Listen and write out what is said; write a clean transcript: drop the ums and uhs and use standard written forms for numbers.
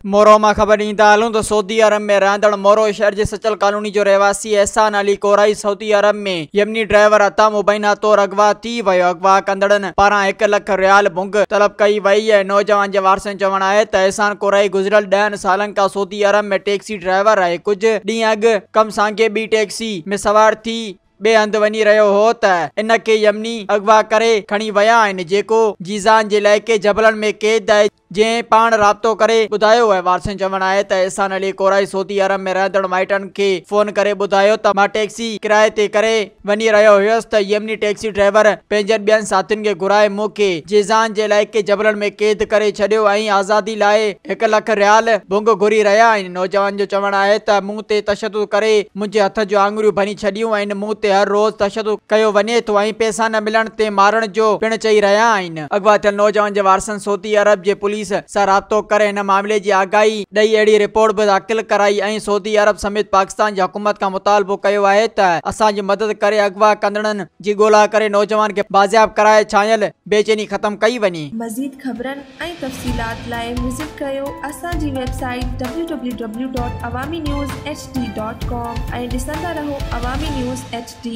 मोरो मां ख़बर ॾींदा हलूं तो सऊदी अरब में रहंदड़ मोरो शहर जे सचल कॉलोनी जो रहवासी एहसान अली कोराई सऊदी अरब में यमनी ड्राइवर अता मुबैना तौर अगवा थी वियो। अगवा कंदड़नि पारां 1 लख रियाल भुंग तलब कई वई है। नौजवान जे वारसनि चवण आहे त एहसान कोराई गुज़िरियल 10 सालनि खां सऊदी अरब में टैक्सी ड्राइवर आहे। कुछ ॾींहं अॻु कम सांगे ॿी टैक्सी में सवार थी बे हंध वञी रहियो हो त इन खे यमनी अगवा करे खणी विया आहिनि, जेको जीज़ान जे इलाइक़े जबलनि में कैद आहे। जंहिं पाण राब्तो करे ॿुधायो आहे। वारसनि चवण आहे त एहसान अली कोराई सऊदी अरब में रहंदड़ माइटनि खे फोन करे ॿुधायो त मां टैक्सी किराए ते करे वञी रहियो हुयुसि त यमनी टैक्सी ड्राइवर पंहिंजनि ॿियनि साथियुनि खे घुराए मूंखे जीज़ान जे इलाइक़े जबलनि में कैद करे छॾियो ऐं आज़ादी लाइ 1 लख रियाल भुंग घुरी रहिया आहिनि। नौजवान जो चवण आहे त मूं ते तशदुद करे मुंहिंजे हथ जो आङुरियूं भनी छॾियूं आहिनि। मूं ते हर रोज़ तशदुद कयो वञे थो ऐं पैसा न मिलण ते मारण जो पिण चई रहिया आहिनि। अगवा थियल नौजवान जे वारसनि सऊदी अरब जे पुलिस सां राब्तो करे हिन मामले जी आगाही ॾेई अहिड़ी रिपोर्ट बि दाख़िल कराई ऐं सऊदी अरब समेत पाकिस्तान जी हुकूमत खां मुतालबो कयो आहे त असांजी मदद करे अगवा कंदड़नि जी ॻोल्हा करे नौजवान खे बाज़ियाब कराए छायल बेचैनी ख़त्म कई वञे। मज़ीद ख़बरनि ऐं तफ़सीलात लाइ विज़िट कयो असांजी वेबसाइट www.awamiNewsHD.com ऐं ॾिसंदा रहो अवामी न्यूज़ HD।